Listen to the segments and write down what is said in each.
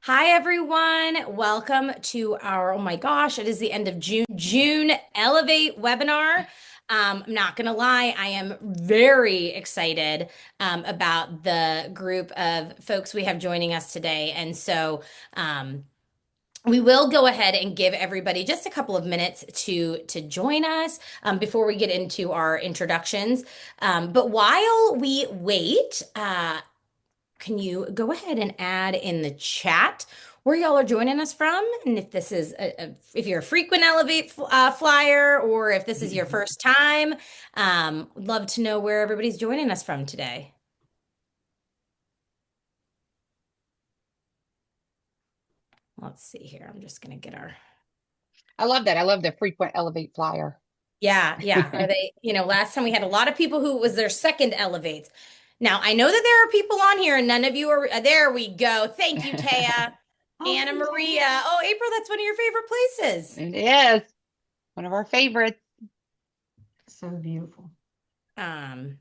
Hi, everyone. Welcome to our, oh my gosh, it is the end of June Elevate webinar. I'm not going to lie, I am very excited about the group of folks we have joining us today. Um, we will go ahead and give everybody just a couple of minutes to join us before we get into our introductions. But while we wait, can you go ahead and add in the chat where y'all are joining us from? And if this is if you're a frequent Elevate flyer or if this is your first time, would love to know where everybody's joining us from today. Let's see here. I'm just gonna get our I love that. I love the frequent Elevate flyer. yeah. Are they, last time we had a lot of people who it was their second Elevates. Now I know that there are people on here and none of you are there we go. Thank you, Taya. Oh, Anna thanks, Maria. Anna. Oh, April, that's one of your favorite places. It is one of our favorites. So beautiful. Um,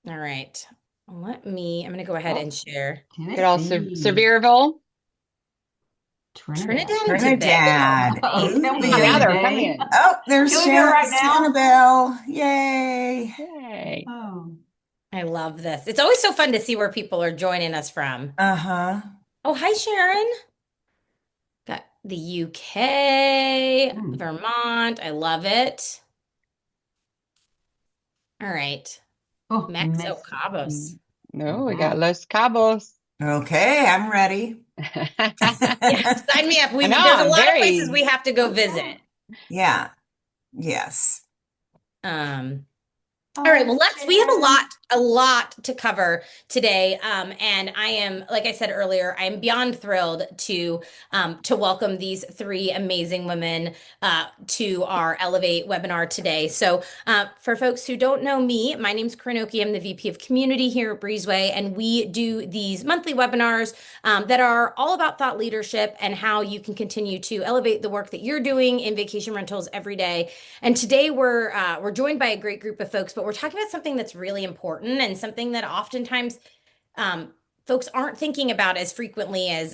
all right. I'm going to go ahead Oh, and share good. All Tennessee, Sevierville. Trinidad. Trinidad and Tobago. Trinidad. Uh-oh, that was Oh, now yummy Ooh. they're day. coming Oh, there's Can we go right now? Shannabelle. Yay. in. Yay. Oh, I love this. It's always so fun to see where people are joining us from. Uh-huh. Oh, hi, Sharon. Got the UK, mm. Vermont. I love it. All right. Oh, Mexico Mexico. Cabos. No, we got Mhm. Los Cabos. Okay, I'm ready. Yeah, sign me up. I know. There's a I'm lot of places very. we have to go visit. Okay. Yeah. Yes. Um, All right, Oh, well, we have Sharon. a lot to cover today. And I am, like I said earlier, I am beyond thrilled to welcome these three amazing women to our Elevate webinar today. So, for folks who don't know me, my name's Karinoki. I'm the VP of Community here at Breezeway, and we do these monthly webinars that are all about thought leadership and how you can continue to elevate the work that you're doing in vacation rentals every day. And today we're joined by a great group of folks, but we're talking about something that's really important and something that oftentimes um, folks aren't thinking about as frequently as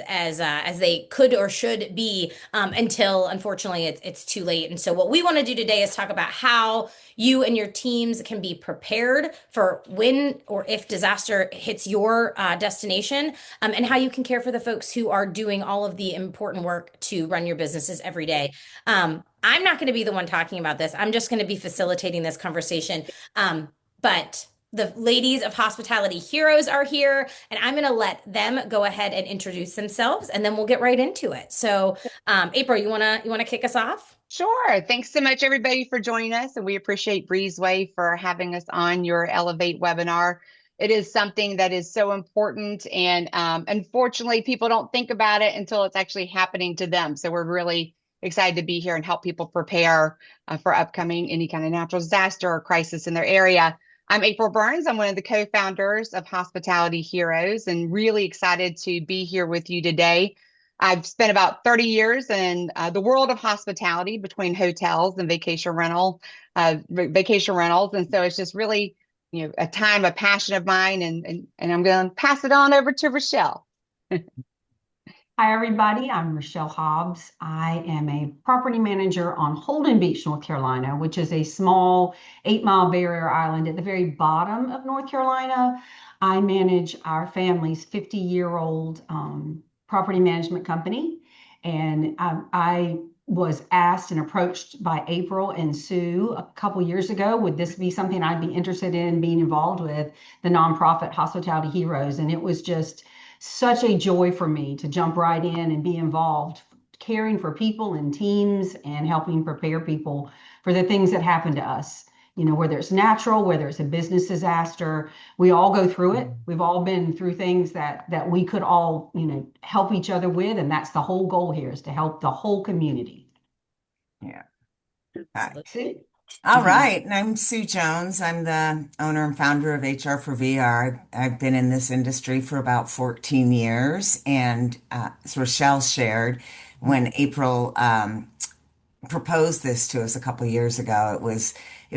they could or should be until unfortunately it's too late. And so what we want to do today is talk about how you and your teams can be prepared for when or if disaster hits your destination, and how you can care for the folks who are doing all of the important work to run your businesses every day. I'm not going to be the one talking about this. I'm just going to be facilitating this conversation. But the ladies of Hospitality Heroes are here, and I'm going to let them go ahead and introduce themselves, and then we'll get right into it. So, April, you wanna kick us off? Sure. Thanks so much, everybody, for joining us. And we appreciate Breezeway for having us on your Elevate webinar. It is something that is so important. And unfortunately, people don't think about it until it's actually happening to them. So we're really excited to be here and help people prepare for upcoming any kind of natural disaster or crisis in their area. I'm April Burns. I'm one of the co-founders of Hospitality Heroes and really excited to be here with you today. I've spent about 30 years in the world of hospitality between hotels and vacation rentals. And so it's just really, a passion of mine. And I'm going to pass it on over to Rachele. Hi, everybody. I'm Rachele Hobbs. I am a property manager on Holden Beach, North Carolina, which is a small 8 mile barrier island at the very bottom of North Carolina. I manage our family's 50-year-old property management company. And I was asked and approached by April and Sue a couple years ago, would this be something I'd be interested in being involved with, the nonprofit Hospitality Heroes? And it was just such a joy for me to jump right in and be involved, caring for people and teams and helping prepare people for the things that happen to us. Whether it's natural, whether it's a business disaster, we all go through it. We've all been through things that we could all, help each other with. And that's the whole goal here, is to help the whole community. Yeah. Hi. Absolutely. All right. And I'm Sue Jones. I'm the owner and founder of HR for VR. I've been in this industry for about 14 years. And as Rochelle shared, when April proposed this to us a couple of years ago, it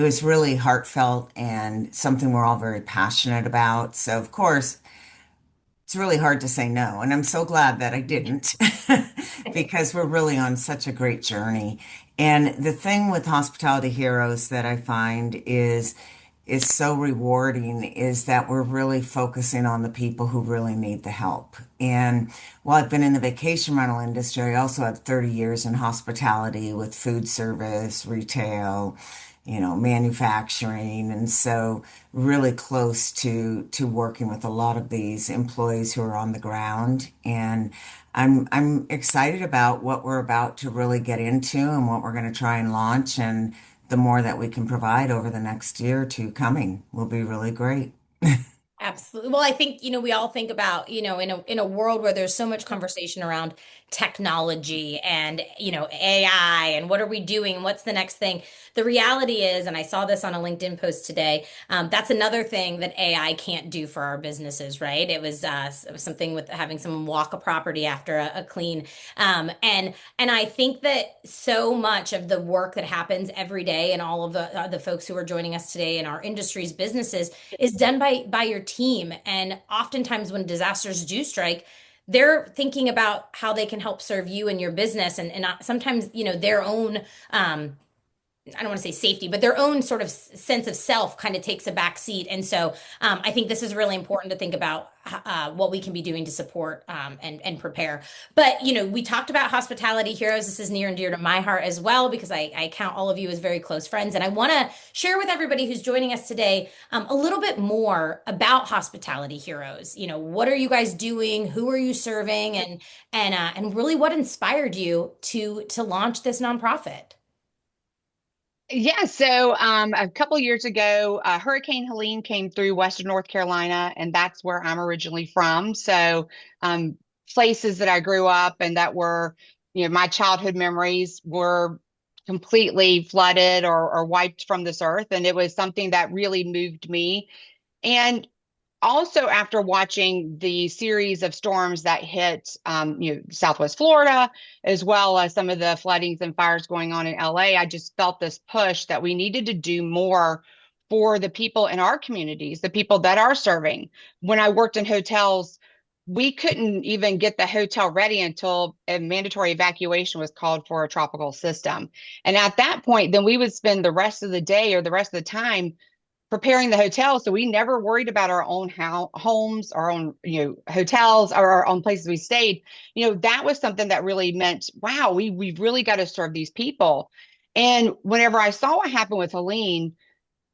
was really heartfelt and something we're all very passionate about. So of course, it's really hard to say no. And I'm so glad that I didn't because we're really on such a great journey. And the thing with Hospitality Heroes that I find is so rewarding is that we're really focusing on the people who really need the help. And while I've been in the vacation rental industry, I also have 30 years in hospitality with food service, retail, manufacturing. And so really close to working with a lot of these employees who are on the ground. And I'm excited about what we're about to really get into and what we're going to try and launch. And the more that we can provide over the next year or two coming will be really great. Absolutely. Well, I think, we all think about, in a world where there's so much conversation around technology and, AI and what are we doing? What's the next thing? The reality is, and I saw this on a LinkedIn post today, that's another thing that AI can't do for our businesses, right? It was something with having someone walk a property after a clean. And I think that so much of the work that happens every day and all of the folks who are joining us today in our industries, businesses, is done by your team. And oftentimes when disasters do strike, they're thinking about how they can help serve you and your business, and sometimes their own I don't want to say safety, but their own sort of sense of self kind of takes a back seat. And so I think this is really important to think about what we can be doing to support and prepare. But, we talked about Hospitality Heroes. This is near and dear to my heart as well, because I count all of you as very close friends. And I want to share with everybody who's joining us today a little bit more about Hospitality Heroes. What are you guys doing? Who are you serving? And really what inspired you to launch this nonprofit? Yeah, so a couple years ago, Hurricane Helene came through Western North Carolina, and that's where I'm originally from. So places that I grew up and that were, my childhood memories were completely flooded or wiped from this earth. And it was something that really moved me. And also after watching the series of storms that hit Southwest Florida, as well as some of the floodings and fires going on in LA, I just felt this push that we needed to do more for the people in our communities, the people that are serving. When I worked in hotels, we couldn't even get the hotel ready until a mandatory evacuation was called for a tropical system. And at that point, then we would spend the rest of the day or the rest of the time preparing the hotel. So we never worried about our own homes, our own, hotels, or our own places we stayed. That was something that really meant, wow, we've really got to serve these people. And whenever I saw what happened with Helene,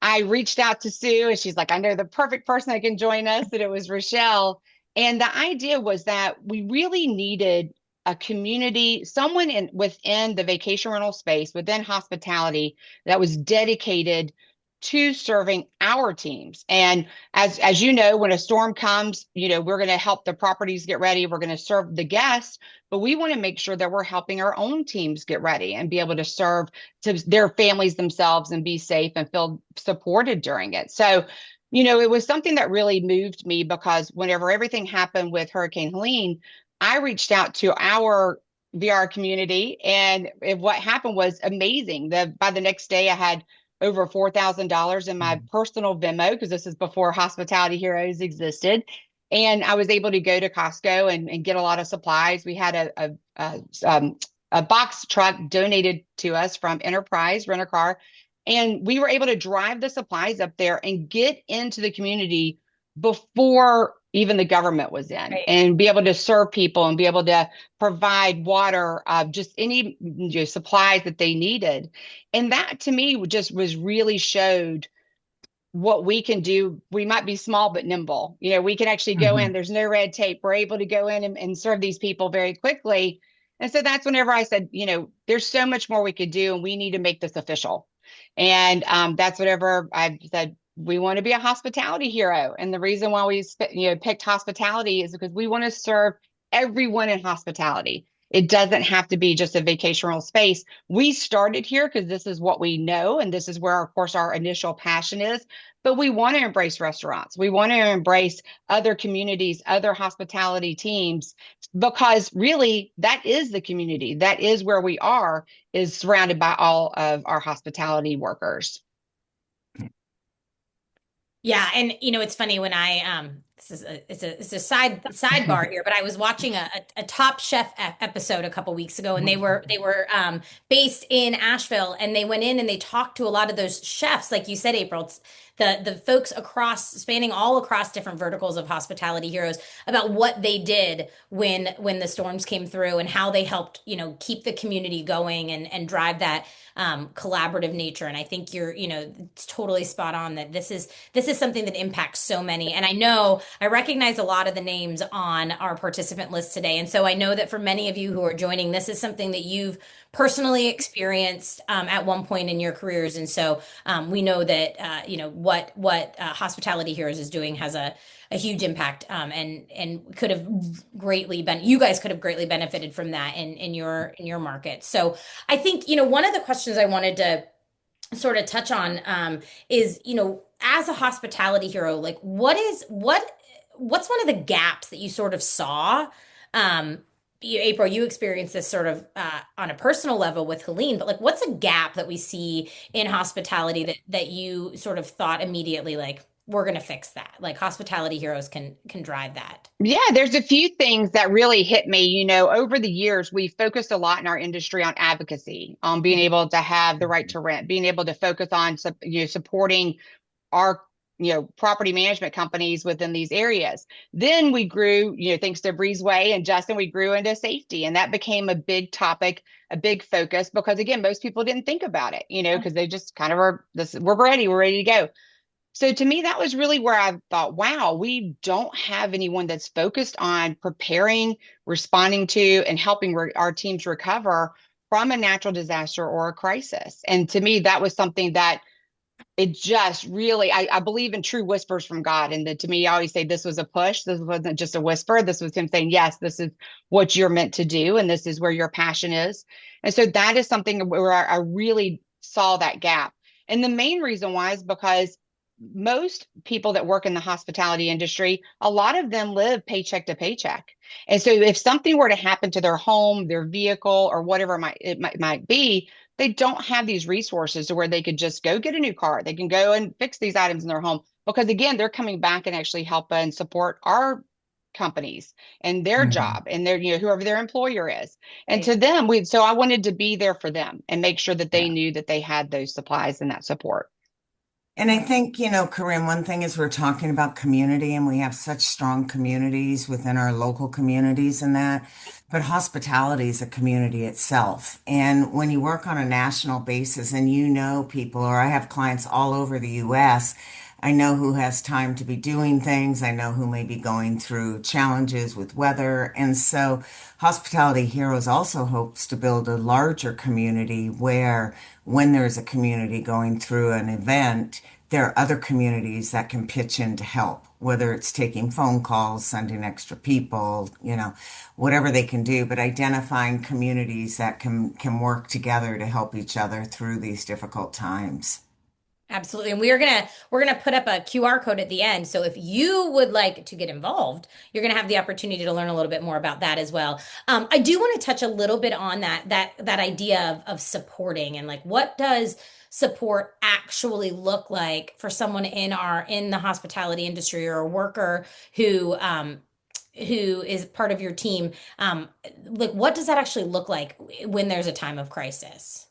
I reached out to Sue and she's like, I know the perfect person that can join us. And it was Rachele. And the idea was that we really needed a community, someone within the vacation rental space, within hospitality, that was dedicated to serving our teams. And as you know, when a storm comes, we're going to help the properties get ready. We're going to serve the guests, but we want to make sure that we're helping our own teams get ready and be able to serve to their families themselves and be safe and feel supported during it. So, it was something that really moved me because whenever everything happened with Hurricane Helene, I reached out to our VR community, and what happened was amazing. By the next day, I had over $4,000 in my personal Venmo, because this is before Hospitality Heroes existed. And I was able to go to Costco and get a lot of supplies. We had a box truck donated to us from Enterprise Rent a Car. And we were able to drive the supplies up there and get into the community before even the government was in, Right. and be able to serve people and be able to provide water, just any supplies that they needed. And that to me just was really showed what we can do. We might be small but nimble. We can actually go in. Mhm. There's no red tape. We're able to go in and serve these people very quickly. And so that's whenever I said, there's so much more we could do, and we need to make this official. And that's whatever I said. We want to be a hospitality hero. And the reason why we picked hospitality is because we want to serve everyone in hospitality. It doesn't have to be just a vacation rental space. We started here because this is what we know, and this is where, of course, our initial passion is. But we want to embrace restaurants. We want to embrace other communities, other hospitality teams, because really that is the community. That is where we are, is surrounded by all of our hospitality workers. Yeah, and it's funny when I it's a sidebar here, but I was watching a Top Chef episode a couple weeks ago, and they were based in Asheville, and they went in and they talked to a lot of those chefs, like you said, April. It's the folks spanning all across different verticals of Hospitality Heroes, about what they did when the storms came through, and how they helped, keep the community going and drive that collaborative nature. And I think it's totally spot on that this is something that impacts so many. And I recognize a lot of the names on our participant list today. And so I know that for many of you who are joining, this is something that you've personally experienced at one point in your careers. And so we know that what Hospitality Heroes is doing has a huge impact, and could have you guys could have greatly benefited from that in your market. So I think, one of the questions I wanted to sort of touch on is, as a hospitality hero, like what's one of the gaps that you sort of saw? April, you experienced this sort of on a personal level with Helene, but like, what's a gap that we see in hospitality that you sort of thought immediately, like, we're going to fix that? Like, Hospitality Heroes can drive that. Yeah, there's a few things that really hit me. Over the years, we focused a lot in our industry on advocacy, on being able to have the right to rent, being able to focus on supporting our property management companies within these areas. Then we grew, thanks to Breezeway and Justin, we grew into safety, and that became a big topic, a big focus, because again, most people didn't think about it, because they just kind of we're ready to go. So to me, that was really where I thought, wow, we don't have anyone that's focused on preparing, responding to, and helping our teams recover from a natural disaster or a crisis. And to me, that was something that it just really, I believe in true whispers from God. And to me, I always say this was a push. This wasn't just a whisper. This was him saying, yes, this is what you're meant to do. And this is where your passion is. And so that is something where I really saw that gap. And the main reason why is because most people that work in the hospitality industry, a lot of them live paycheck to paycheck. And so if something were to happen to their home, their vehicle, or whatever it might be, they don't have these resources to where they could just go get a new car. They can go and fix these items in their home, because again, they're coming back and actually help and support our companies and their job and their, whoever their employer is. And to them, so I wanted to be there for them and make sure that they knew that they had those supplies and that support. And I think, Corinne, one thing is we're talking about community, and we have such strong communities within our local communities and that, but hospitality is a community itself. And when you work on a national basis and people, or I have clients all over the US, I know who has time to be doing things. I know who may be going through challenges with weather. And so Hospitality Heroes also hopes to build a larger community where when there's a community going through an event, there are other communities that can pitch in to help, whether it's taking phone calls, sending extra people, whatever they can do, but identifying communities that can work together to help each other through these difficult times. Absolutely. And we're gonna put up a QR code at the end. So if you would like to get involved, you're gonna have the opportunity to learn a little bit more about that as well. I do want to touch a little bit on that idea of supporting, and like, what does support actually look like for someone in the hospitality industry, or a worker who is part of your team. Like, what does that actually look like when there's a time of crisis?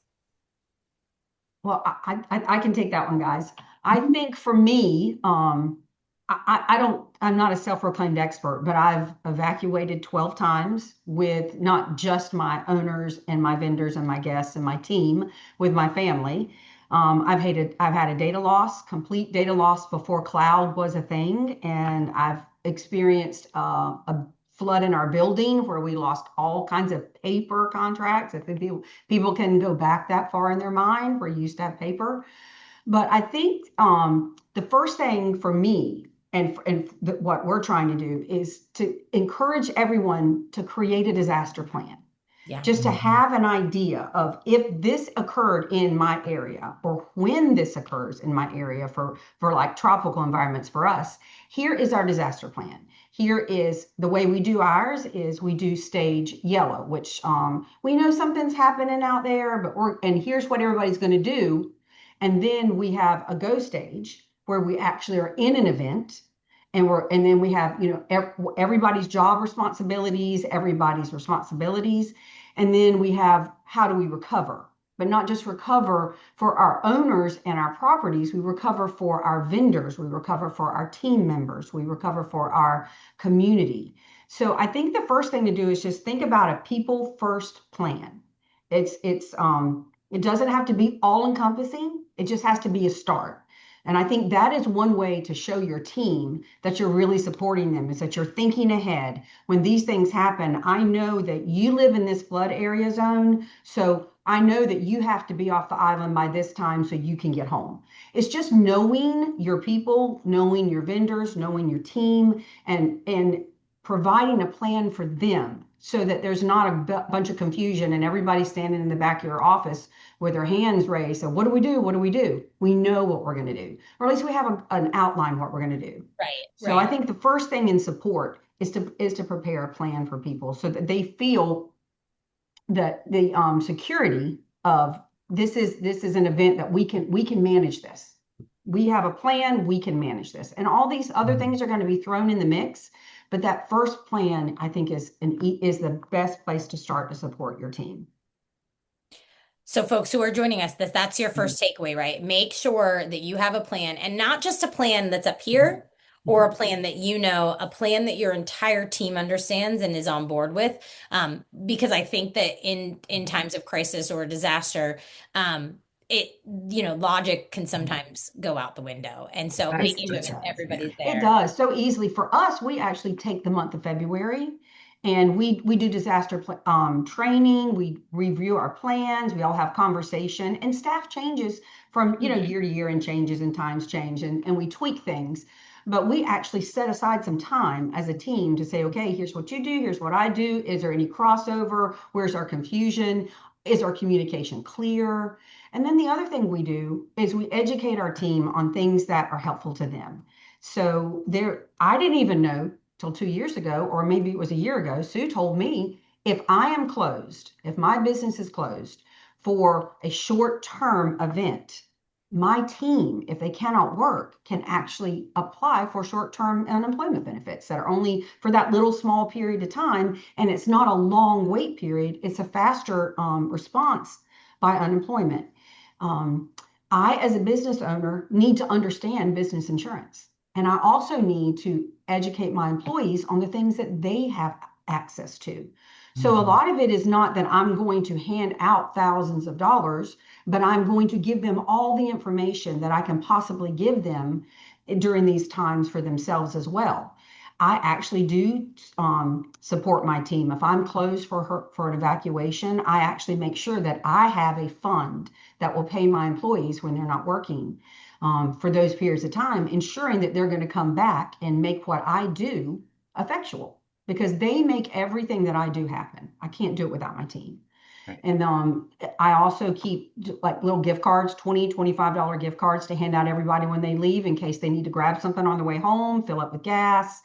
Well, I can take that one, guys. I think for me, I'm not a self-proclaimed expert, but I've evacuated 12 times with not just my owners and my vendors and my guests and my team, with my family. I've had a data loss, complete data loss, before cloud was a thing, and I've experienced a flood in our building where we lost all kinds of paper contracts. I think people can go back that far in their mind where you used to have paper. But I think the first thing for me, and what we're trying to do, is to encourage everyone to create a disaster plan. Yeah. Just to have an idea of, if this occurred in my area, or when this occurs in my area, for like tropical environments for us, here is our disaster plan. Here is the way we do ours: is we do stage yellow, which we know something's happening out there, and here's what everybody's going to do. And then we have a go stage where we actually are in an event, And then we have, everybody's job responsibilities, everybody's responsibilities. And then we have, how do we recover? But not just recover for our owners and our properties, we recover for our vendors, we recover for our team members, we recover for our community. So I think the first thing to do is just think about a people first plan. It doesn't have to be all encompassing. It just has to be a start. And I think that is one way to show your team that you're really supporting them, is that you're thinking ahead. When these things happen, I know that you live in this flood area zone, so I know that you have to be off the island by this time so you can get home. It's just knowing your people, knowing your vendors, knowing your team, and providing a plan for them so that there's not a bunch of confusion and everybody standing in the back of your office with their hands raised. So what do we do? What do we do? We know what we're going to do, or at least we have an outline what we're going to do. Right. So I think the first thing in support is to prepare a plan for people so that they feel that the security of this is an event that we can manage this. We have a plan, we can manage this. And all these other things are going to be thrown in the mix. But that first plan, I think, is the best place to start to support your team. So folks who are joining us, that's your first takeaway, right? Make sure that you have a plan, and not just a plan that's up here or a plan that a plan that your entire team understands and is on board with. Because I think that in times of crisis or disaster, logic can sometimes go out the window. And so making sure that everybody's there. It does so easily. For us, we actually take the month of February and we do disaster training. We review our plans. We all have conversation, and staff changes from, year to year, and changes and times change, and we tweak things. But we actually set aside some time as a team to say, okay, here's what you do. Here's what I do. Is there any crossover? Where's our confusion? Is our communication clear? And then the other thing we do is we educate our team on things that are helpful to them. So I didn't even know till 2 years ago, or maybe it was a year ago, Sue told me, if I am closed, if my business is closed for a short-term event, my team, if they cannot work, can actually apply for short-term unemployment benefits that are only for that little small period of time. And it's not a long wait period. It's a faster response by unemployment. I, as a business owner, need to understand business insurance. And I also need to educate my employees on the things that they have access to. So a lot of it is not that I'm going to hand out thousands of dollars, but I'm going to give them all the information that I can possibly give them during these times for themselves as well. I actually do support my team. If I'm closed for an evacuation, I actually make sure that I have a fund that will pay my employees when they're not working for those periods of time, ensuring that they're going to come back and make what I do effectual, because they make everything that I do happen. I can't do it without my team. Right. And I also keep like little gift cards, $20, $25 gift cards to hand out everybody when they leave, in case they need to grab something on the way home, fill up with gas,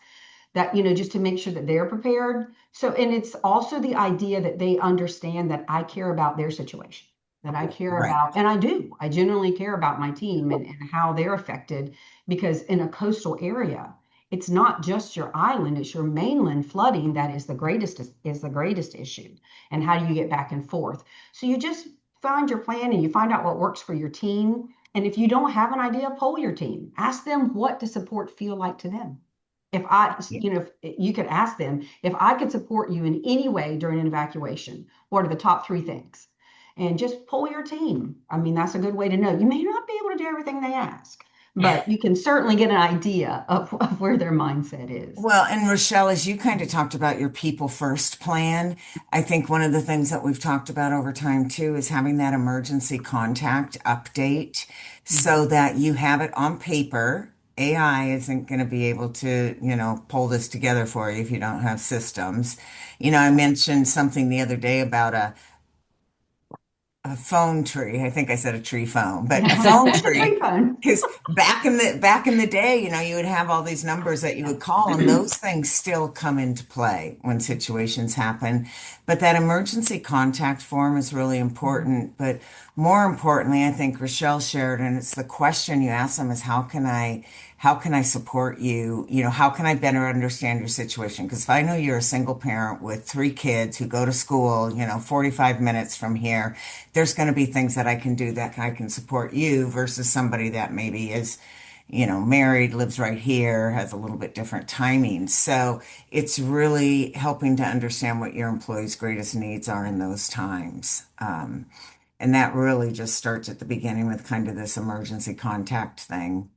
that, just to make sure that they're prepared. So, and it's also the idea that they understand that I care about their situation, that I care about, and I genuinely care about my team and how they're affected, because in a coastal area, it's not just your island, it's your mainland flooding that is the greatest issue. And how do you get back and forth? So you just find your plan and you find out what works for your team. And if you don't have an idea, poll your team. Ask them, what does support feel like to them? If you could ask them, if I could support you in any way during an evacuation, what are the top 3 things? And just poll your team. I mean, that's a good way to know. You may not be able to do everything they ask, but you can certainly get an idea of where their mindset is. Well, and Rachele, as you kind of talked about your people first plan, I think one of the things that we've talked about over time too is having that emergency contact update so that you have it on paper. AI isn't going to be able to, pull this together for you if you don't have systems. I mentioned something the other day about a phone tree. I think I said a tree phone, but a phone tree. Because back in the day, you would have all these numbers that you would call, and those things still come into play when situations happen. But that emergency contact form is really important. But more importantly, I think Rachele shared, and it's the question you ask them, is how can I how can I support you? How can I better understand your situation? Because if I know you're a single parent with three kids who go to school, 45 minutes from here, there's going to be things that I can do that I can support you versus somebody that maybe is, married, lives right here, has a little bit different timing. So it's really helping to understand what your employees' greatest needs are in those times. And that really just starts at the beginning with kind of this emergency contact thing.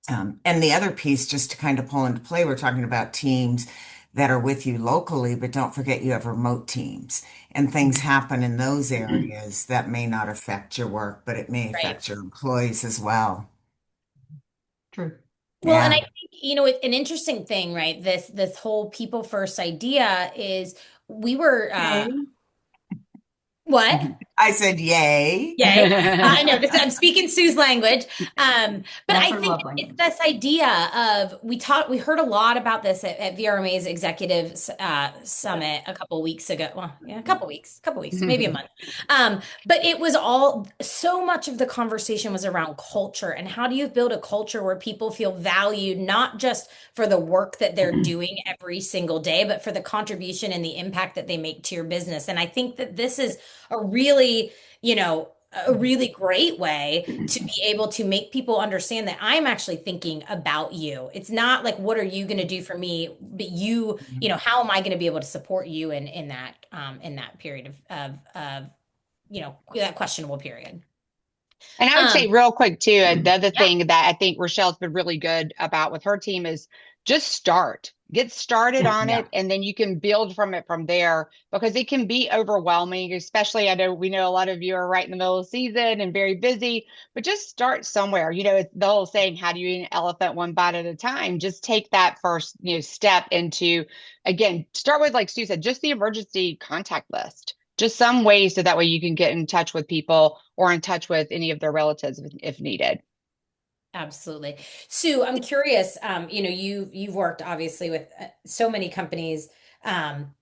And the other piece, just to kind of pull into play, we're talking about teams that are with you locally, but don't forget you have remote teams and things happen in those areas that may not affect your work, but it may Right. affect your employees as well. True. Well, and I Yeah. think, an interesting thing, right? This whole people first idea is we were Yay. what? I said, yay. Yay. I know this, I'm speaking Sue's language. But That's I our think love it's language. this idea of we heard a lot about this at VRMA's executive summit a couple weeks ago. Well, yeah, a couple weeks, maybe a month. But it was all so much of the conversation was around culture and how do you build a culture where people feel valued, not just for the work that they're doing every single day, but for the contribution and the impact that they make to your business. And I think that this is a really a really great way to be able to make people understand that I'm actually thinking about you. It's not like, what are you going to do for me? But how am I going to be able to support you in that period of that questionable period. And I would Um, say real quick too, the other yeah, thing that I think Rochelle's been really good about with her team is just start. Get started Yeah. on Yeah. it and then you can build from it from there because it can be overwhelming, especially we know a lot of you are right in the middle of the season and very busy, but just start somewhere. It's the whole saying, how do you eat an elephant one bite at a time? Just take that first, step into, again, start with, like Stu said, just the emergency contact list, just some ways so that way you can get in touch with people or in touch with any of their relatives if needed. absolutely. Sue, I'm curious, you've worked obviously with so many companies. And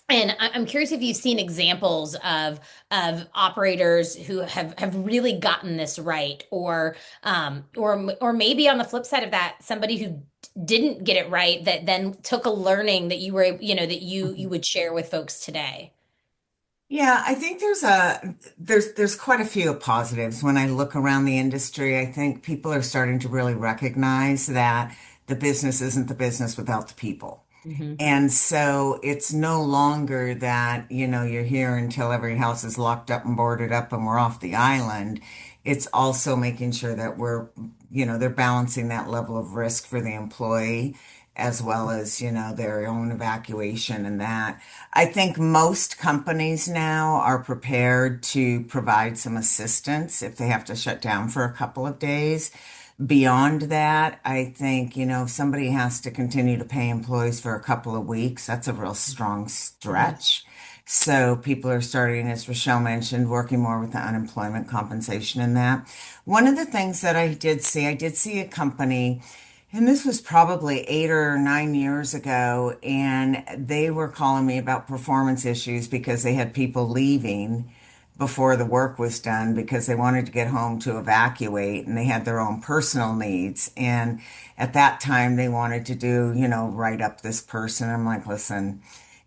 I'm curious if you've seen examples of operators who have really gotten this right, or maybe on the flip side of that, somebody who didn't get it right that then took a learning that you were, that you would share with folks today. Yeah, I think there's quite a few positives. When I look around the industry, I think people are starting to really recognize that the business isn't the business without the people. Hmm. And so it's no longer that, you're here until every house is locked up and boarded up and we're off the island. It's also making sure that they're balancing that level of risk for the employee as well as, their own evacuation and that. I think most companies now are prepared to provide some assistance if they have to shut down for a couple of days. Beyond that, I think, if somebody has to continue to pay employees for a couple of weeks, that's a real strong stretch. So people are starting, as Rochelle mentioned, working more with the unemployment compensation and that. One of the things that I did see a company, and this was probably 8 or 9 years ago, and they were calling me about performance issues because they had people leaving before the work was done because they wanted to get home to evacuate and they had their own personal needs. And at that time, they wanted to do, write up this person. I'm like, listen,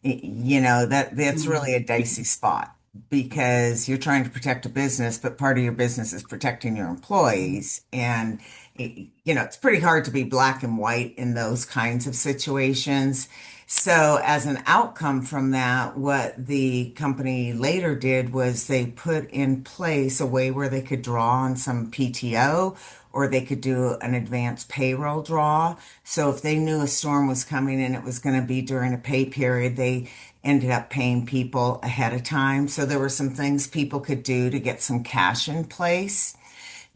that's Mm. really a dicey spot because you're trying to protect a business, but part of your business is protecting your employees. And, it's pretty hard to be black and white in those kinds of situations. So, as an outcome from that, what the company later did was they put in place a way where they could draw on some PTO or they could do an advanced payroll draw. So, if they knew a storm was coming and it was going to be during a pay period, they ended up paying people ahead of time. So, there were some things people could do to get some cash in place.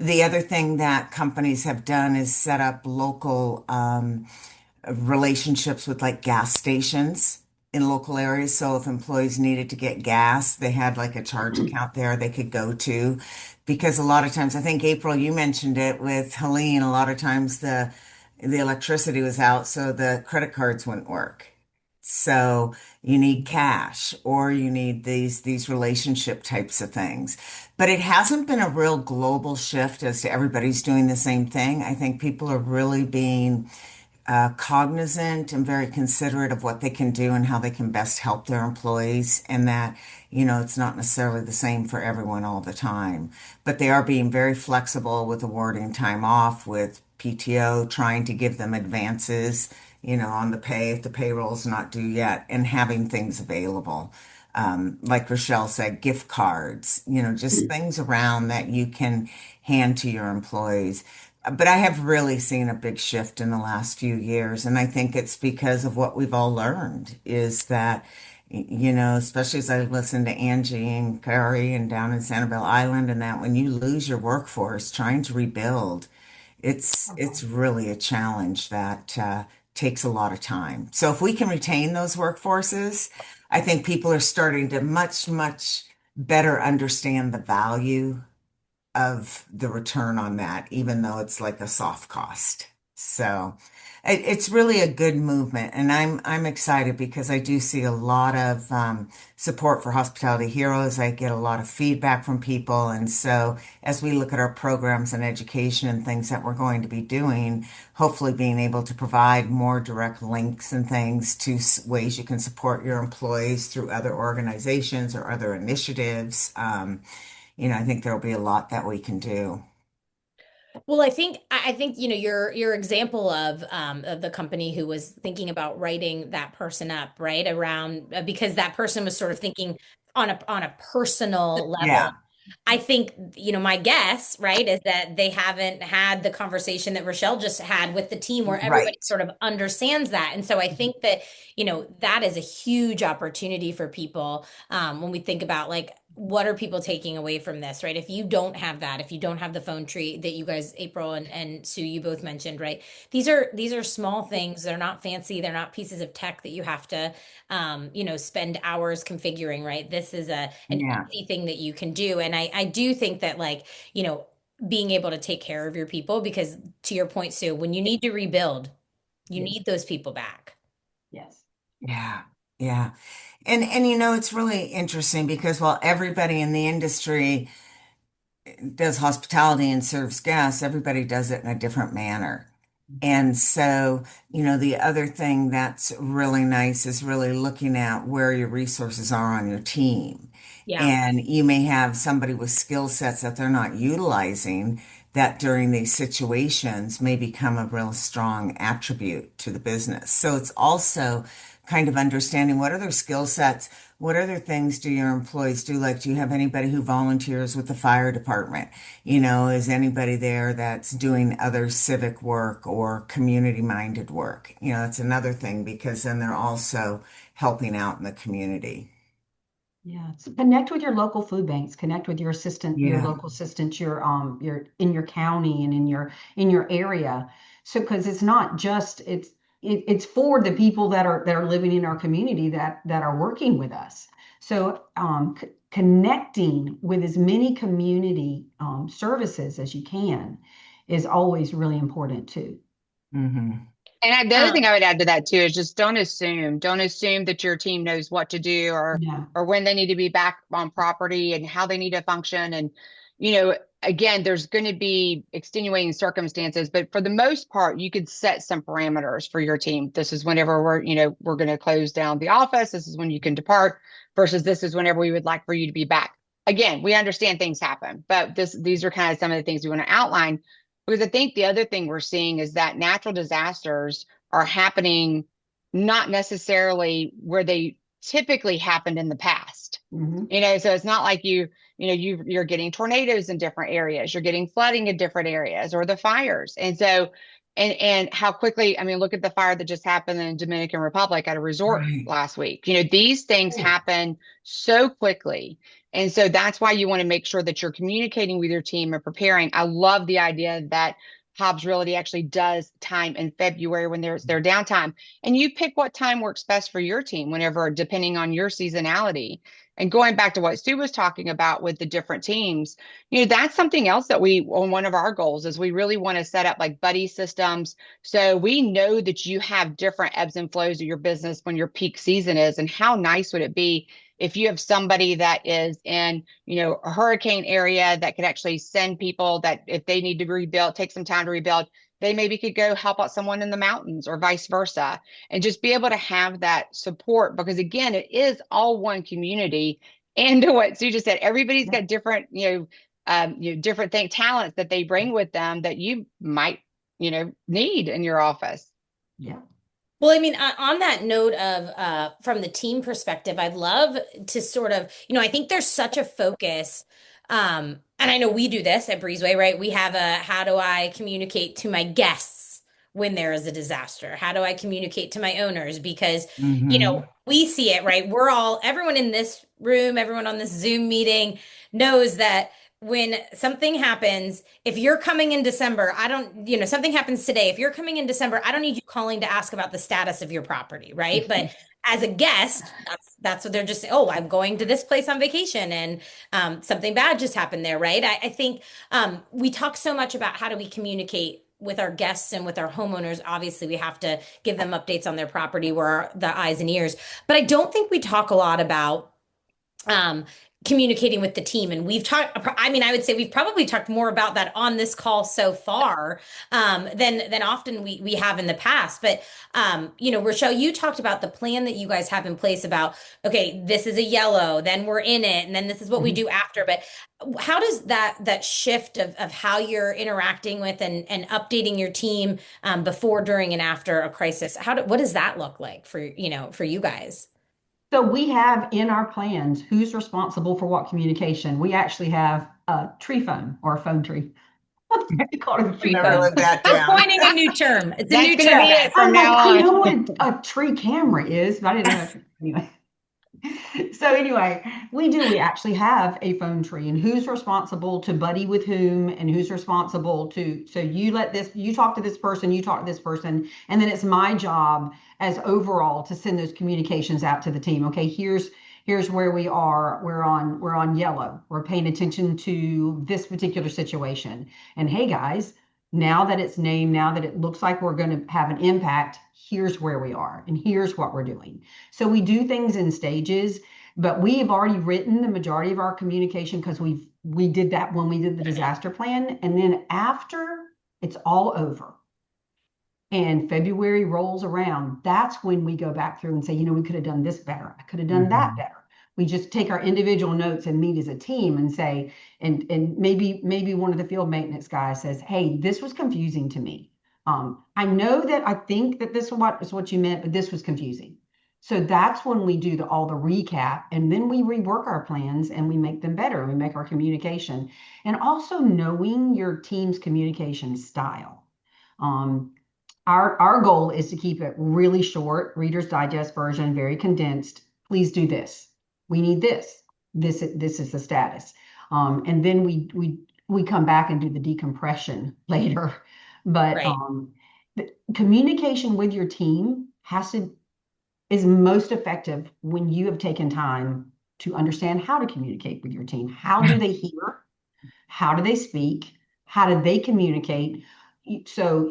The other thing that companies have done is set up local relationships with like gas stations in local areas. So if employees needed to get gas, they had like a charge account there they could go to. Because a lot of times, I think April, you mentioned it with Helene, a lot of times the electricity was out, so the credit cards wouldn't work. So you need cash or you need these relationship types of things. But it hasn't been a real global shift as to everybody's doing the same thing. I think people are really being cognizant and very considerate of what they can do and how they can best help their employees, and that, it's not necessarily the same for everyone all the time. But they are being very flexible with awarding time off, with PTO, trying to give them advances, on the pay if the payroll's not due yet, and having things available. Like Rachele said, gift cards, just things around that you can hand to your employees. But I have really seen a big shift in the last few years. And I think it's because of what we've all learned is that, especially as I listen to Angie and Carrie and down in Sanibel Island, and that when you lose your workforce trying to rebuild, it's really a challenge that takes a lot of time. So if we can retain those workforces, I think people are starting to much, much better understand the value of the return on that, even though it's like a soft cost. So it's really a good movement, and I'm excited because I do see a lot of support for Hospitality Heroes. I get a lot of feedback from people, and so as we look at our programs and education and things that we're going to be doing, hopefully being able to provide more direct links and things to ways you can support your employees through other organizations or other initiatives. I think there'll be a lot that we can do. Well, I think your example of the company who was thinking about writing that person up, right? Around because that person was sort of thinking on a personal level. Yeah, I think, my guess, right, is that they haven't had the conversation that Rachele just had with the team where everybody right. sort of understands that. And so I think that, that is a huge opportunity for people when we think about like, what are people taking away from this, right? If you don't have that, if you don't have the phone tree that you guys, April and Sue, you both mentioned, right? These are small things. They're not fancy. They're not pieces of tech that you have to, spend hours configuring, right? This is an Yeah, easy thing that you can do. And I do think that like, being able to take care of your people, because to your point, Sue, when you need to rebuild, you Yes. need those people back. Yes. yeah, yeah. And it's really interesting because while everybody in the industry does hospitality and serves guests, everybody does it in a different manner. And so, the other thing that's really nice is really looking at where your resources are on your team. Yeah. And you may have somebody with skill sets that they're not utilizing that during these situations may become a real strong attribute to the business. So it's also kind of understanding what other skill sets, what other things do your employees do? Like, do you have anybody who volunteers with the fire department? Is anybody there that's doing other civic work or community minded work? It's another thing because then they're also helping out in the community. Yeah, so connect with your local food banks, connect with your Yeah, local assistants, your in your county and in your area. So because it's not just it's for the people that are living in our community that are working with us. So connecting with as many community services as you can is always really important too. hmm, And the other thing Um, I would add to that too is just don't assume. Don't assume that your team knows what to do Yeah. or when they need to be back on property and how they need to function. And again, there's going to be extenuating circumstances, but for the most part, you could set some parameters for your team. This is whenever we're going to close down the office. This is when you can depart versus this is whenever we would like for you to be back. Again, we understand things happen, but these are kind of some of the things we want to outline because I think the other thing we're seeing is that natural disasters are happening not necessarily where they typically happened in the past. Hmm. So it's not like you're getting tornadoes in different areas, you're getting flooding in different areas or the fires. And so and how quickly, I mean, look at the fire that just happened in Dominican Republic at a resort right. last week. These things Oh, happen so quickly. And so that's why you want to make sure that you're communicating with your team and preparing. I love the idea that Hobbs Realty actually does time in February when there's their downtime. And you pick what time works best for your team, whenever, depending on your seasonality. And going back to what Sue was talking about with the different teams, that's something else that one of our goals is we really want to set up like buddy systems. So we know that you have different ebbs and flows of your business when your peak season is. And how nice would it be if you have somebody that is in, a hurricane area that could actually send people that if they need to rebuild, take some time to rebuild, they maybe could go help out someone in the mountains or vice versa, and just be able to have that support, because again, it is all one community. And to what Sue just said, everybody's got different, different talents that they bring with them that you might, need in your office. Yeah. Well, I mean, on that note of from the team perspective, I'd love to sort of, I think there's such a focus, and I know we do this at Breezeway, right? We have a how do I communicate to my guests when there is a disaster? How do I communicate to my owners? Because, Mm-hmm. we see it, right? Everyone in this room, everyone on this Zoom meeting knows that when something happens, if you're coming in December, I don't, something happens today. If you're coming in December, I don't need you calling to ask about the status of your property, right? But as a guest, that's what they're just saying. Oh, I'm going to this place on vacation, and something bad just happened there, right? I think we talk so much about how do we communicate with our guests and with our homeowners. Obviously, we have to give them updates on their property. We're the eyes and ears, but I don't think we talk a lot about um, communicating with the team. And we've talked, I mean, I would say we've probably talked more about that on this call so far than often we have in the past. But Rochelle, you talked about the plan that you guys have in place about, okay, this is a yellow, then we're in it, and then this is what we do after. But how does that shift of how you're interacting with and updating your team before, during, and after a crisis, what does that look like for you guys? So we have in our plans who's responsible for what communication. We actually have a tree phone or a phone tree. We call it a tree Never phone. lived that I'm down. coining a new term. It's a That's new going to term, be guys. it from I'm like, now I know on. what a tree camera is, but I didn't know. Anyway. So anyway, we actually have a phone tree, and who's responsible to buddy with whom, and who's responsible to, so you talk to this person, you talk to this person, and then it's my job as overall to send those communications out to the team. Okay, here's where we are. We're on yellow. We're paying attention to this particular situation. And hey guys, now that it's named, now that it looks like we're going to have an impact, here's where we are and here's what we're doing. So we do things in stages, but we have already written the majority of our communication because we did that when we did the disaster plan. And then after it's all over and February rolls around, that's when we go back through and say, we could have done this better. I could have done that better. We just take our individual notes and meet as a team and say, and maybe one of the field maintenance guys says, hey, this was confusing to me. I know that I think that this is what you meant, but this was confusing. So that's when we do all the recap, and then we rework our plans and we make them better. We make our communication, and also knowing your team's communication style. Our goal is to keep it really short, Reader's Digest version, very condensed. Please do this. We need this. This is the status. And then we come back and do the decompression later. But Right. the communication with your team is most effective when you have taken time to understand how to communicate with your team. How do they hear? How do they speak? How do they communicate? So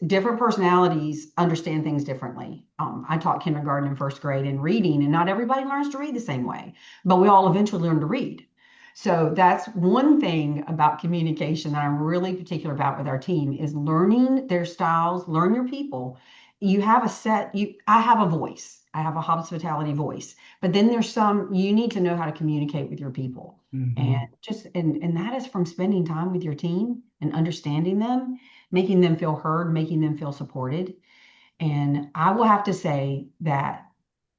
different personalities understand things differently. I taught kindergarten and first grade in reading, and not everybody learns to read the same way, but we all eventually learn to read. So that's one thing about communication that I'm really particular about with our team is learning their styles, learn your people. I have a voice. I have a hospitality voice, but then you need to know how to communicate with your people. And that is from spending time with your team and understanding them, making them feel heard, making them feel supported. And I will have to say that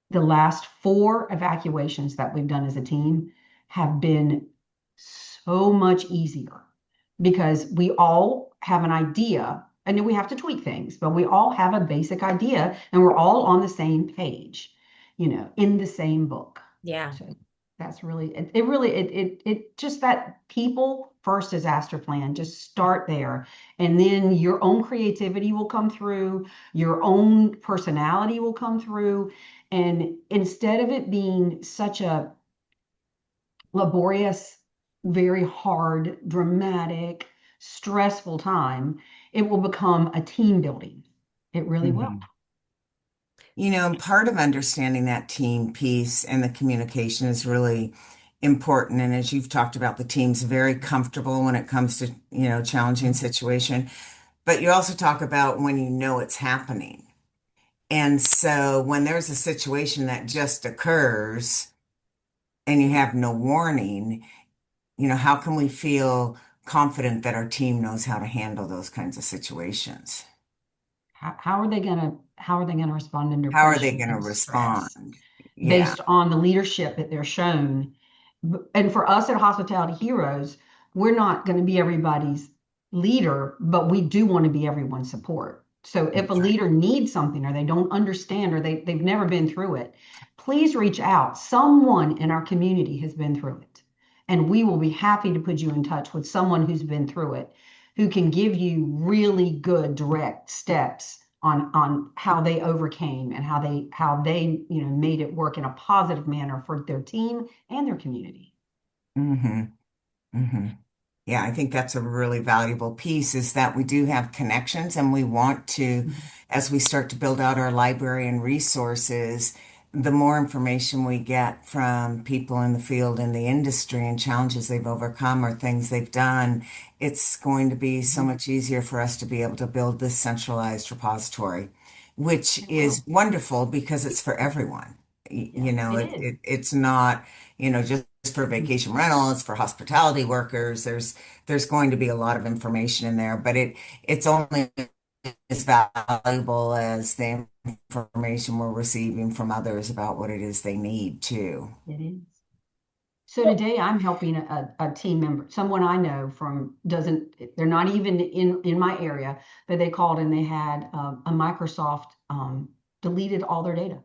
the last 4 evacuations that we've done as a team have been so much easier because we all have an idea, and then we have to tweak things, but we all have a basic idea and we're all on the same page, in the same book. Yeah. So, That's really it just that people first disaster plan. Just start there. And then your own creativity will come through, your own personality will come through. And instead of it being such a laborious, very hard, dramatic, stressful time, it will become a team building. It really will. Mhm. And part of understanding that team piece and the communication is really important. And as you've talked about, the team's very comfortable when it comes to, challenging situation. But you also talk about when you know it's happening. And so when there's a situation that just occurs and you have no warning, how can we feel confident that our team knows how to handle those kinds of situations? How are they gonna respond under How are they pressure going to and stress respond? Yeah. based on the leadership that they're shown? And for us at Hospitality Heroes, we're not going to be everybody's leader, but we do want to be everyone's support. So if a That's right. leader needs something or they don't understand or they've never been through it, please reach out. Someone in our community has been through it. And we will be happy to put you in touch with someone who's been through it, who can give you really good direct steps on how they overcame and how they made it work in a positive manner for their team and their community. Hmm. Hmm. Yeah, I think that's a really valuable piece is that we do have connections and we want to, Mhm. as we start to build out our library and resources, the more information we get from people in the field in the industry and challenges they've overcome or things they've done, it's going to be so Mhm. much easier for us to be able to build this centralized repository, which It is will. wonderful because it's for everyone. Yeah, it is. It's not, just for Mhm. vacation rental, it's for hospitality workers. There's going to be a lot of information in there, but it's only as valuable as the information we're receiving from others about what it is they need too. It is. So today I'm helping a team member, someone I know from doesn't, they're not even in my area, but they called and they had a Microsoft deleted all their data.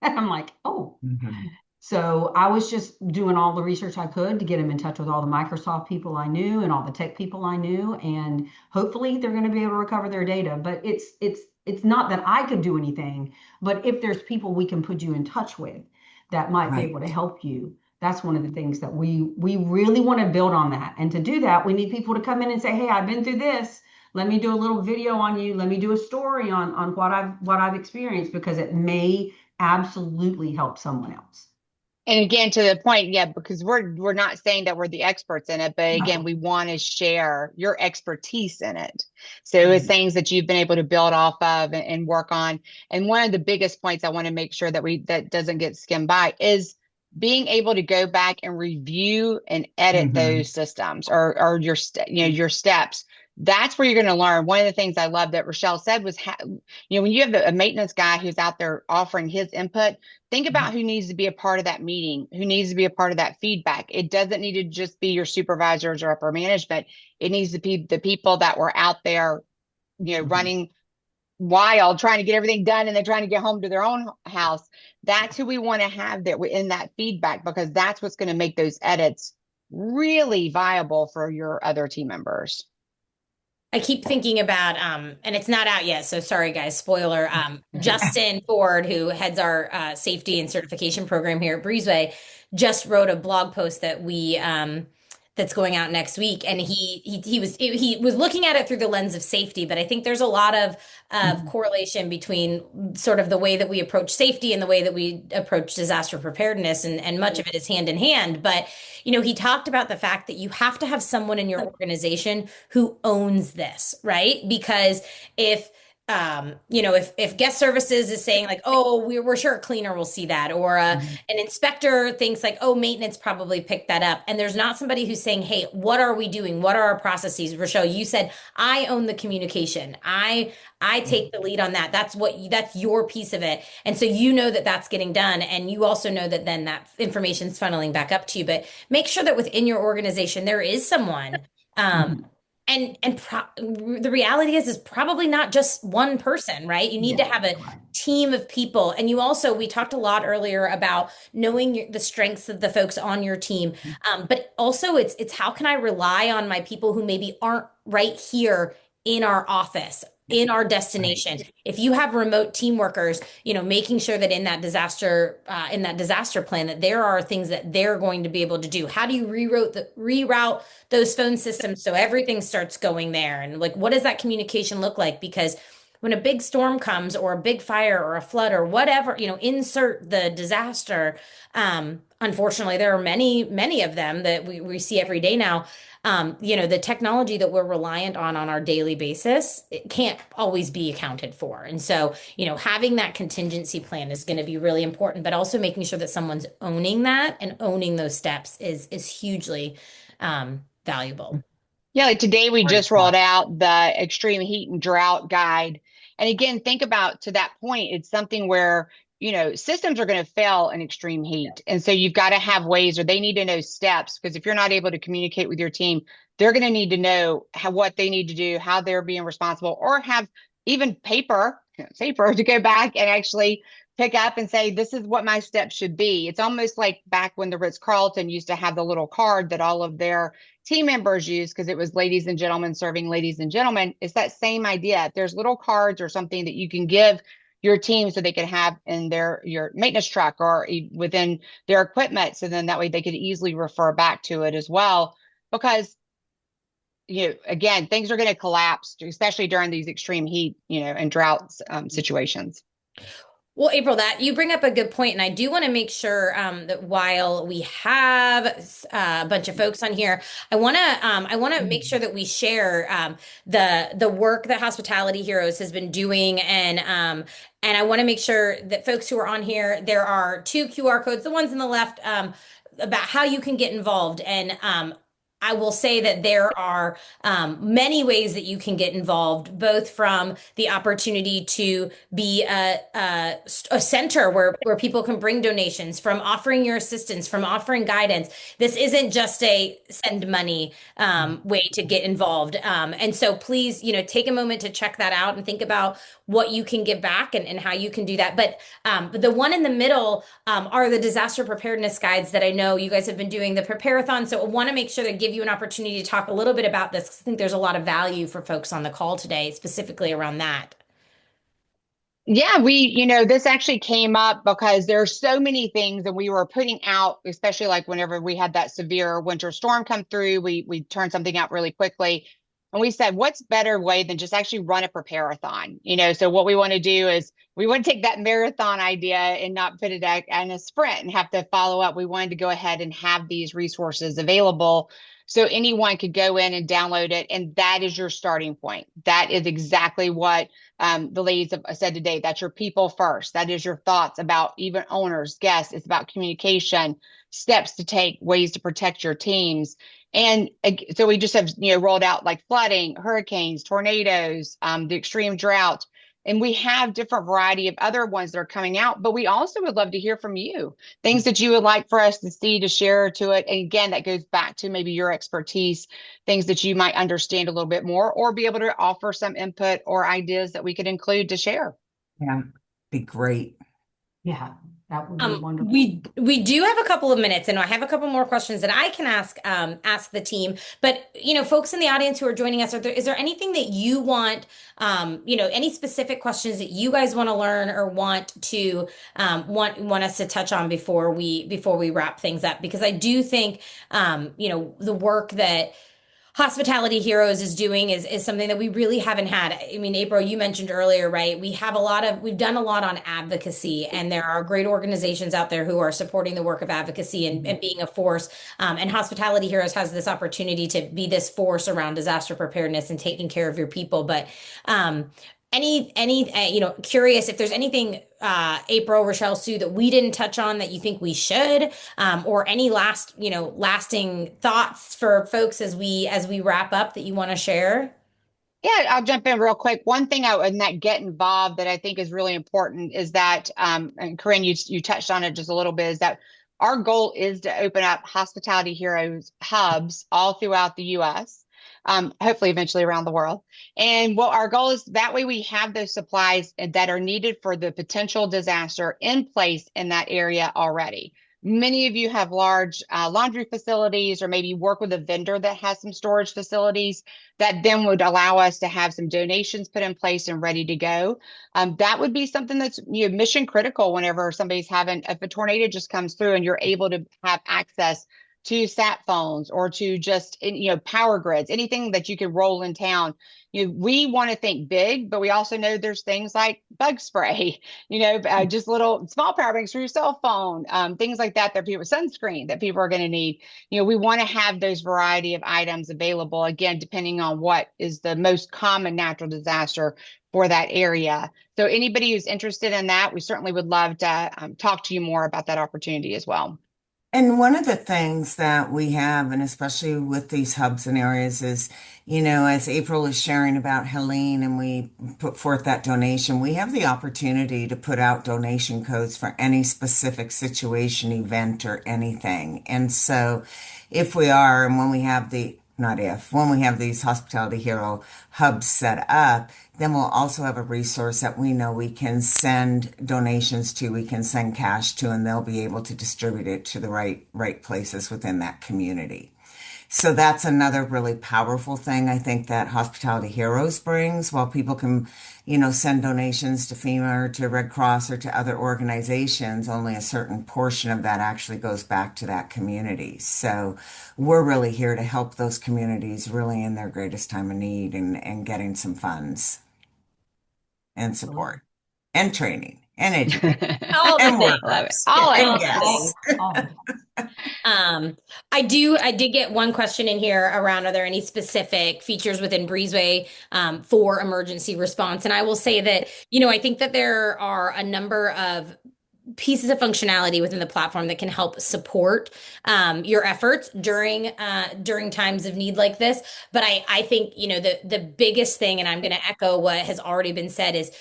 And I'm like, oh. Mhm. So I was just doing all the research I could to get him in touch with all the Microsoft people I knew and all the tech people I knew, and hopefully they're going to be able to recover their data. But it's not that I could do anything, but if there's people we can put you in touch with that might be able Right. to help you, that's one of the things that we really want to build on that. And to do that, we need people to come in and say, "Hey, I've been through this. Let me do a little video on you. Let me do a story on what I've experienced because it may absolutely help someone else." And again, to the point, yeah, because we're not saying that we're the experts in it, but again, No. we want to share your expertise in it. So it's Mhm. things that you've been able to build off of and work on. And one of the biggest points I want to make sure that doesn't get skimmed by is being able to go back and review and edit Hmm. those systems or your steps. That's where you're going to learn. One of the things I love that Rachele said was, when you have a maintenance guy who's out there offering his input, think about who needs to be a part of that meeting, who needs to be a part of that feedback. It doesn't need to just be your supervisors or upper management. It needs to be the people that were out there, Mhm. running wild, trying to get everything done and then trying to get home to their own house. That's who we want to have that in that feedback, because that's what's going to make those edits really viable for your other team members. I keep thinking about, and it's not out yet, so sorry guys, spoiler. Justin Ford, who heads our safety and certification program here at Breezeway, just wrote a blog post that we that's going out next week, and he was looking at it through the lens of safety, but I think there's a lot of Mhm. correlation between sort of the way that we approach safety and the way that we approach disaster preparedness, and much of it is hand in hand. But he talked about the fact that you have to have someone in your organization who owns this, right? Because if if guest services is saying like, oh, we're sure a cleaner will see that, or Mhm. an inspector thinks like, oh, maintenance probably picked that up, and there's not somebody who's saying, hey, what are we doing? What are our processes? Rochelle, you said I own the communication. I take the lead on that. That's your piece of it, and so that that's getting done, and you also know that then that information's funneling back up to you. But make sure that within your organization there is someone. Um, Mhm. and the reality is probably not just one person, right? You need to Yeah, have a right. team of people. And you also, we talked a lot earlier about knowing the strengths of the folks on your team. But also it's how can I rely on my people who maybe aren't right here in our office, in our destination. If you have remote team workers, making sure that in that disaster plan, that there are things that they're going to be able to do. How do you reroute those phone systems so everything starts going there? And like, what does that communication look like? Because when a big storm comes or a big fire or a flood or whatever, insert the disaster. Unfortunately, there are many, many of them that we see every day now. The technology that we're reliant on our daily basis, it can't always be accounted for. And so, having that contingency plan is going to be really important, but also making sure that someone's owning that and owning those steps is hugely valuable. Yeah, like today we Great just rolled point. out the extreme heat and drought guide. And again, think about to that point, it's something where, systems are going to fail in extreme heat. And so you've got to have ways, or they need to know steps, because if you're not able to communicate with your team, they're going to need to know what they need to do, how they're being responsible, or have even paper to go back and actually pick up and say, this is what my steps should be. It's almost like back when the Ritz-Carlton used to have the little card that all of their team members use, because it was ladies and gentlemen serving ladies and gentlemen. It's that same idea. If there's little cards or something that you can give your team so they can have in your maintenance truck or within their equipment, so then that way they could easily refer back to it as well. Because again, things are going to collapse, especially during these extreme heat, and drought situations. Well, April, that you bring up a good point, and I do want to make sure that while we have a bunch of folks on here, I want to make sure that we share the work that Hospitality Heroes has been doing, and I want to make sure that folks who are on here, there are 2 QR codes, the ones on the left, about how you can get involved, and I will say that there are many ways that you can get involved, both from the opportunity to be a center where people can bring donations, from offering your assistance, from offering guidance. This isn't just a send money way to get involved. And so please, take a moment to check that out and think about what you can give back and how you can do that. But the one in the middle are the disaster preparedness guides that I know you guys have been doing the prepare-a-thon. So I want to make sure to give you an opportunity to talk a little bit about this. I think there's a lot of value for folks on the call today, specifically around that. Yeah, this actually came up because there are so many things that we were putting out, especially like whenever we had that severe winter storm come through, we turned something out really quickly. And we said, what's better way than just actually run a prepare-a-thon? So what we want to do is we want to take that marathon idea and not put it in a sprint and have to follow up. We wanted to go ahead and have these resources available so anyone could go in and download it. And that is your starting point. That is exactly what the ladies have said today. That's your people first. That is your thoughts about even owners, guests. It's about communication, steps to take, ways to protect your teams. And so we just have, rolled out like flooding, hurricanes, tornadoes, the extreme drought. And we have different variety of other ones that are coming out, but we also would love to hear from you, things that you would like for us to see, to share to it. And again, that goes back to maybe your expertise, things that you might understand a little bit more, or be able to offer some input or ideas that we could include to share. Yeah, be great. Yeah, that would be wonderful. We do have a couple of minutes, and I have a couple more questions that I can ask the team. But folks in the audience who are joining us, is there anything that you want, any specific questions that you guys want to learn or want to want us to touch on before we wrap things up? Because I do think the work that Hospitality Heroes is doing is something that we really haven't had. I mean, April, you mentioned earlier, right? We've done a lot on advocacy, and there are great organizations out there who are supporting the work of advocacy and being a force. And Hospitality Heroes has this opportunity to be this force around disaster preparedness and taking care of your people. But curious if there's anything, April, Rachele, Sue, that we didn't touch on that you think we should, or any lasting thoughts for folks as we wrap up that you want to share? Yeah, I'll jump in real quick. One thing in that get involved that I think is really important is that, and Corinne, you touched on it just a little bit, is that our goal is to open up Hospitality Heroes hubs all throughout the U.S. hopefully eventually around the world. And what our goal is that way we have those supplies that are needed for the potential disaster in place in that area already. Many of you have large laundry facilities, or maybe work with a vendor that has some storage facilities that then would allow us to have some donations put in place and ready to go. That would be something that's mission critical whenever somebody's having, if a tornado just comes through and you're able to have access to sat phones or to just power grids, anything that you could roll in town. We want to think big, but we also know there's things like bug spray, just little small power banks for your cell phone, things like that people, sunscreen that people are going to need. We want to have those variety of items available, again, depending on what is the most common natural disaster for that area. So anybody who's interested in that, we certainly would love to talk to you more about that opportunity as well. And one of the things that we have, and especially with these hubs and areas, is, as April is sharing about Helene and we put forth that donation, we have the opportunity to put out donation codes for any specific situation, event, or anything. And so if we are, and when we have the not if, when we have these Hospitality Hero hubs set up, then we'll also have a resource that we know we can send donations to, we can send cash to, and they'll be able to distribute it to the right places within that community. So that's another really powerful thing I think that Hospitality Heroes brings. While people can, send donations to FEMA or to Red Cross or to other organizations, only a certain portion of that actually goes back to that community. So we're really here to help those communities really in their greatest time of need and getting some funds and support and training and education All the and things. workers All and of guests. I did get one question in here around, are there any specific features within Breezeway for emergency response? And I will say that, I think that there are a number of pieces of functionality within the platform that can help support your efforts during times of need like this. But I think, the biggest thing, and I'm going to echo what has already been said, is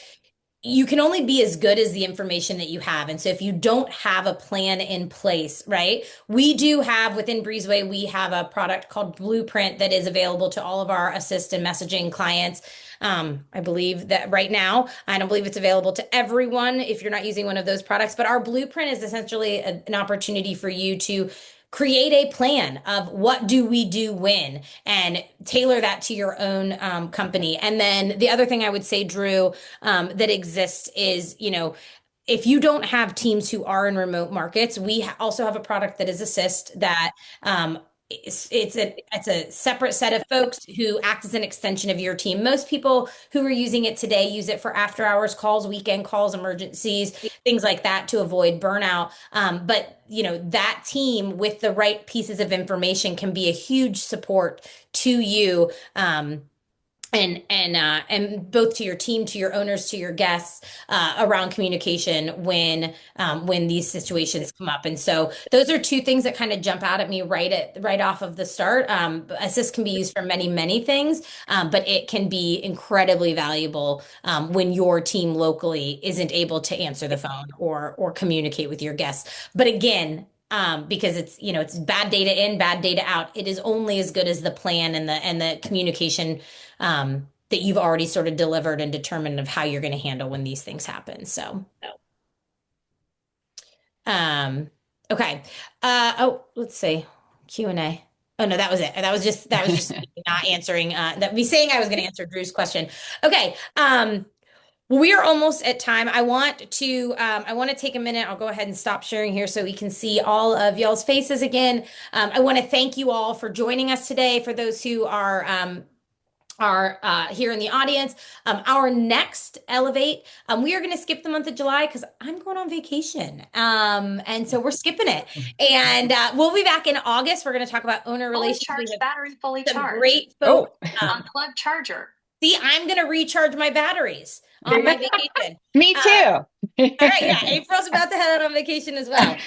you can only be as good as the information that you have. And so if you don't have a plan in place, right? We do have within Breezeway, we have a product called Blueprint that is available to all of our assist and messaging clients. I believe that right now, I don't believe it's available to everyone if you're not using one of those products, but our Blueprint is essentially an opportunity for you to create a plan of what do we do when, and tailor that to your own company. And then the other thing I would say, Drew, that exists is, if you don't have teams who are in remote markets, we also have a product that is Assist that it's a separate set of folks who act as an extension of your team. Most people who are using it today use it for after hours calls, weekend calls, emergencies, things like that to avoid burnout. But that team with the right pieces of information can be a huge support to you. And both to your team, to your owners, to your guests around communication when these situations come up. And so those are two things that kind of jump out at me right off of the start. Assist can be used for many things, but it can be incredibly valuable when your team locally isn't able to answer the phone or communicate with your guests. But again, because it's bad data in, bad data out. It is only as good as the plan and the communication that you've already sort of delivered and determined of how you're going to handle when these things happen. So, okay. Let's see. Q&A. Oh no, that was it. That was just me not answering, that me saying I was going to answer Drew's question. Okay. We are almost at time. I want to take a minute. I'll go ahead and stop sharing here so we can see all of y'all's faces again. I want to thank you all for joining us today. For those who are here in the audience, our next Elevate, we are going to skip the month of July because I'm going on vacation. And so we're skipping it. And we'll be back in August. We're going to talk about owner relations. Charged battery, fully charged. Great folks. Unplugged charger. See, I'm going to recharge my batteries on my vacation. Me too. All right, yeah, April's about to head out on vacation as well.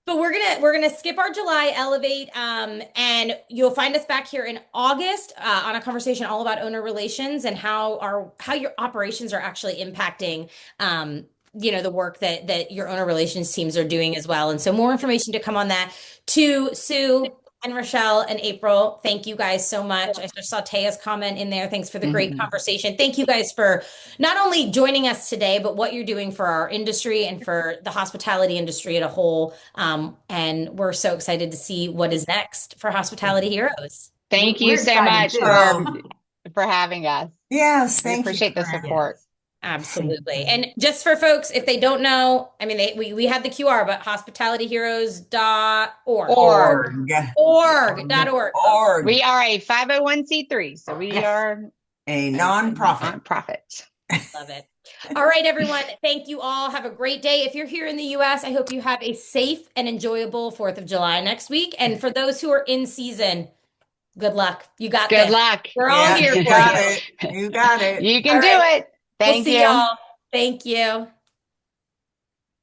But we're gonna skip our July Elevate, and you'll find us back here in August on a conversation all about owner relations and how your operations are actually impacting the work that your owner relations teams are doing as well. And so more information to come on that. To Sue, And Rochelle and April, thank you guys so much. I just saw Taya's comment in there. Thanks for the great conversation. Thank you guys for not only joining us today, but what you're doing for our industry and for the hospitality industry as a whole. And we're so excited to see what is next for Hospitality Heroes. Thank you We're so excited much too. for having us. Yes, We thank you. appreciate the for having support. us. Absolutely. And just for folks, if they don't know, I mean, we had the QR, but hospitalityheroes.org. Org. Org.org. Org. We are a 501c3, so we are A nonprofit. nonprofit. Love it. All right, everyone. Thank you all. Have a great day. If you're here in the US, I hope you have a safe and enjoyable 4th of July next week. And for those who are in season, good luck. You got Good this. luck. We're all Yeah, here you for got you. it. You got it. You can All do right. it. We'll Thank see you. y'all. Thank you.